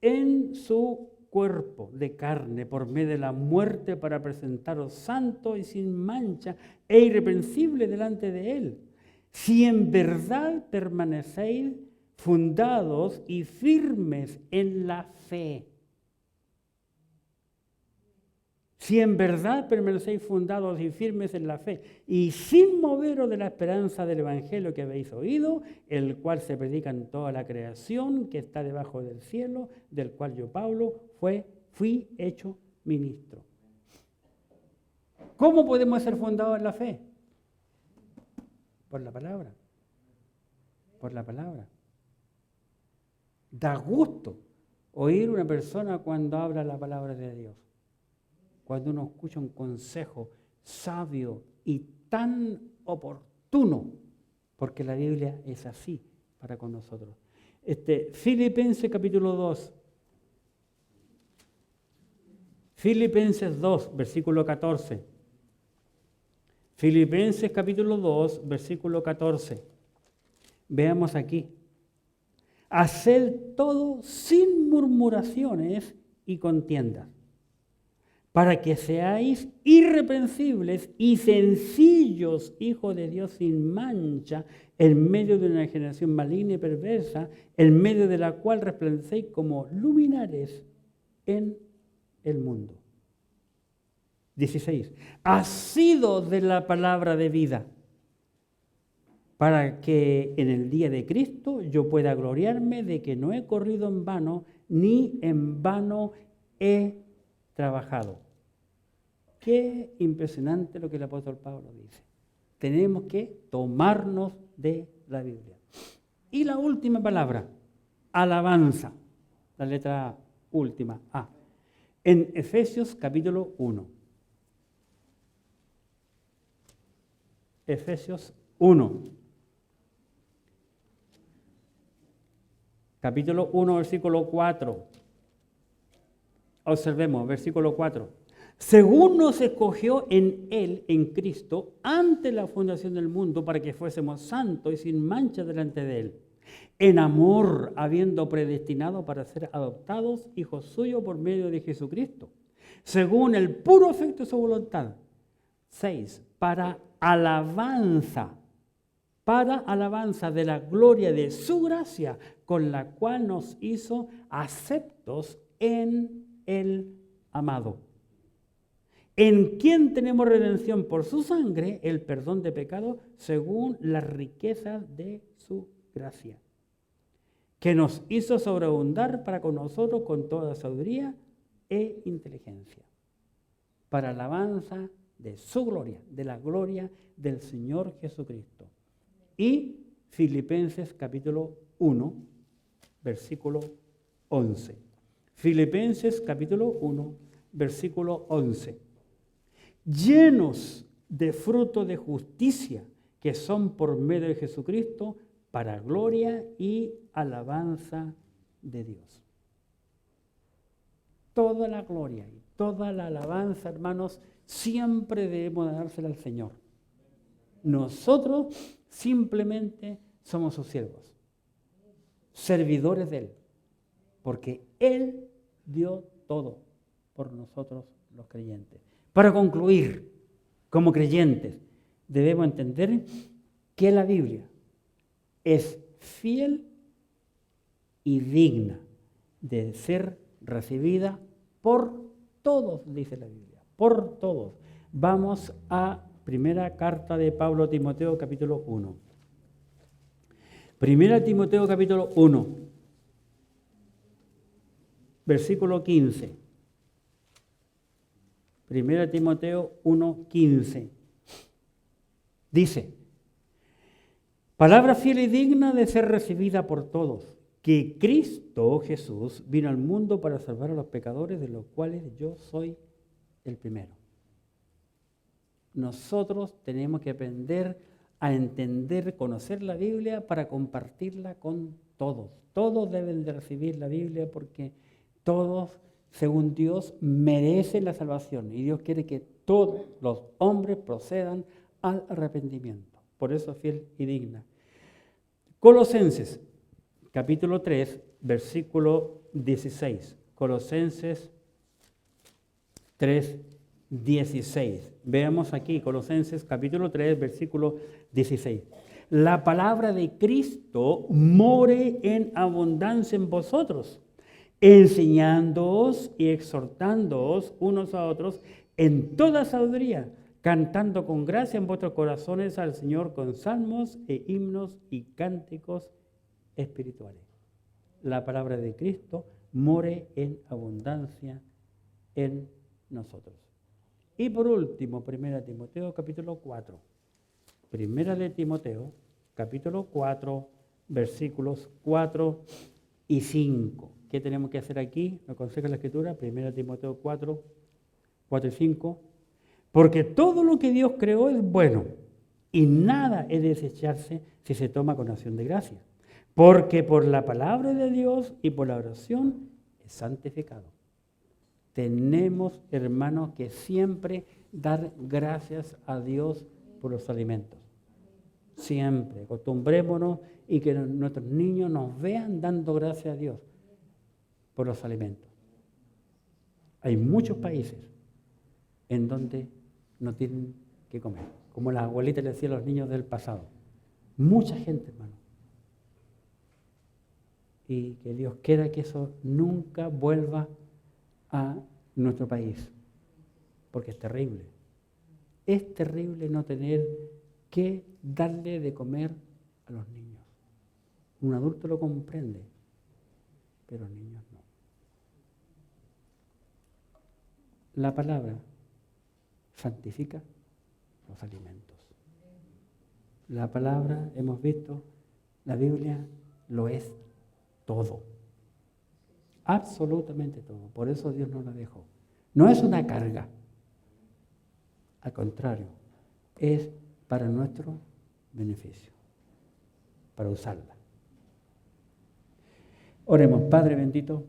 en su cuerpo de carne por medio de la muerte para presentaros santos y sin mancha e irreprensible delante de él. Si en verdad permanecéis fundados y firmes en la fe. Si en verdad permanecéis fundados y firmes en la fe, y sin moveros de la esperanza del Evangelio que habéis oído, el cual se predica en toda la creación que está debajo del cielo, del cual yo, Pablo, fui hecho ministro. ¿Cómo podemos ser fundados en la fe? Por la palabra. Por la palabra. Da gusto oír una persona cuando habla la palabra de Dios. Cuando uno escucha un consejo sabio y tan oportuno, porque la Biblia es así para con nosotros. Filipenses capítulo 2. Filipenses 2, versículo 14. Filipenses capítulo 2, versículo 14. Veamos aquí. Haced todo sin murmuraciones y contiendas, para que seáis irreprensibles y sencillos, hijos de Dios sin mancha, en medio de una generación maligna y perversa, en medio de la cual resplandecéis como luminares en el mundo. 16. Asidos de la palabra de vida, para que en el día de Cristo yo pueda gloriarme de que no he corrido en vano, ni en vano he trabajado. Qué impresionante lo que el apóstol Pablo dice. Tenemos que tomarnos de la Biblia. Y la última palabra, alabanza, la letra última, A, en Efesios capítulo 1. Efesios 1. Capítulo 1, versículo 4. Observemos, versículo 4. Según nos escogió en Él, en Cristo, antes la fundación del mundo, para que fuésemos santos y sin mancha delante de Él, en amor, habiendo predestinado para ser adoptados hijos suyos por medio de Jesucristo, según el puro afecto de su voluntad. 6. Para alabanza de la gloria de su gracia, con la cual nos hizo aceptos en el amado, en quien tenemos redención por su sangre, el perdón de pecados, según las riquezas de su gracia, que nos hizo sobreabundar para con nosotros con toda sabiduría e inteligencia, para alabanza de su gloria, de la gloria del Señor Jesucristo. Y Filipenses capítulo 1, versículo 11. Filipenses capítulo 1, versículo 11. Llenos de fruto de justicia, que son por medio de Jesucristo, para gloria y alabanza de Dios. Toda la gloria y toda la alabanza, hermanos, siempre debemos dársela al Señor. Nosotros simplemente somos sus siervos, servidores de Él, porque Él dio todo por nosotros los creyentes. Para concluir, como creyentes, debemos entender que la Biblia es fiel y digna de ser recibida por todos, dice la Biblia, por todos. Vamos a primera carta de Pablo a Timoteo, capítulo 1. Primera Timoteo, capítulo 1, versículo 15. Primera Timoteo 1, 15. Dice: palabra fiel y digna de ser recibida por todos, que Cristo Jesús vino al mundo para salvar a los pecadores, de los cuales yo soy el primero. Nosotros tenemos que aprender a entender, conocer la Biblia para compartirla con todos. Todos deben de recibir la Biblia porque todos, según Dios, merecen la salvación. Y Dios quiere que todos los hombres procedan al arrepentimiento. Por eso es fiel y digna. Colosenses, capítulo 3, versículo 16. Colosenses 3, 16. Veamos aquí, Colosenses capítulo 3, versículo 16. La palabra de Cristo more en abundancia en vosotros, enseñándoos y exhortándoos unos a otros en toda sabiduría, cantando con gracia en vuestros corazones al Señor con salmos e himnos y cánticos espirituales. La palabra de Cristo more en abundancia en nosotros. Y por último, 1 Timoteo capítulo 4. 1 de Timoteo capítulo 4, versículos 4 y 5. ¿Qué tenemos que hacer aquí? Nos aconseja la Escritura, 1 Timoteo 4, 4 y 5. Porque todo lo que Dios creó es bueno y nada es de desecharse si se toma con acción de gracia. Porque por la palabra de Dios y por la oración es santificado. Tenemos, hermanos, que siempre dar gracias a Dios por los alimentos. Siempre. Acostumbrémonos y que nuestros niños nos vean dando gracias a Dios por los alimentos. Hay muchos países en donde no tienen que comer. Como la abuelita le decía a los niños del pasado. Mucha gente, hermano. Y que Dios quiera que eso nunca vuelva a nuestro país, porque es terrible. Es terrible no tener que darle de comer a los niños. Un adulto lo comprende, pero los niños no. La palabra santifica los alimentos. La palabra, hemos visto, la Biblia lo es todo. Absolutamente todo. Por eso Dios nos la dejó. No es una carga. Al contrario, es para nuestro beneficio, para usarla. Oremos, Padre bendito,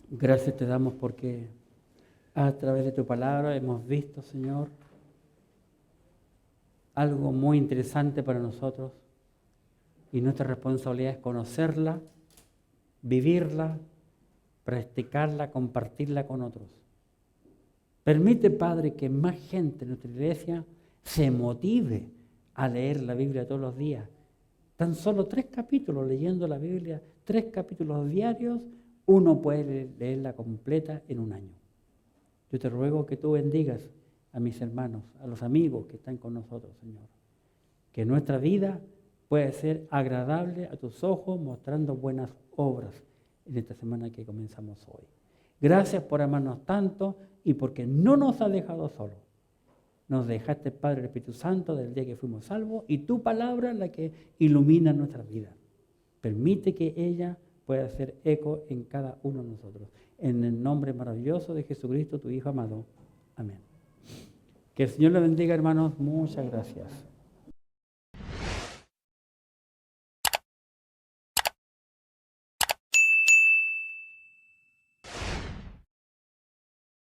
gracias te damos porque a través de tu palabra hemos visto, Señor, algo muy interesante para nosotros y nuestra responsabilidad es conocerla, vivirla, practicarla, compartirla con otros. Permite, Padre, que más gente en nuestra iglesia se motive a leer la Biblia todos los días. Tan solo 3 capítulos leyendo la Biblia, 3 capítulos diarios, uno puede leerla completa en un año. Yo te ruego que tú bendigas a mis hermanos, a los amigos que están con nosotros, Señor. Que nuestra vida pueda ser agradable a tus ojos, mostrando buenas obras en esta semana que comenzamos hoy. Gracias por amarnos tanto y porque no nos has dejado solos. Nos dejaste, Padre, el Espíritu Santo del día que fuimos salvos y tu palabra es la que ilumina nuestra vida. Permite que ella pueda hacer eco en cada uno de nosotros. En el nombre maravilloso de Jesucristo, tu Hijo amado. Amén. Que el Señor le bendiga, hermanos. Muchas gracias.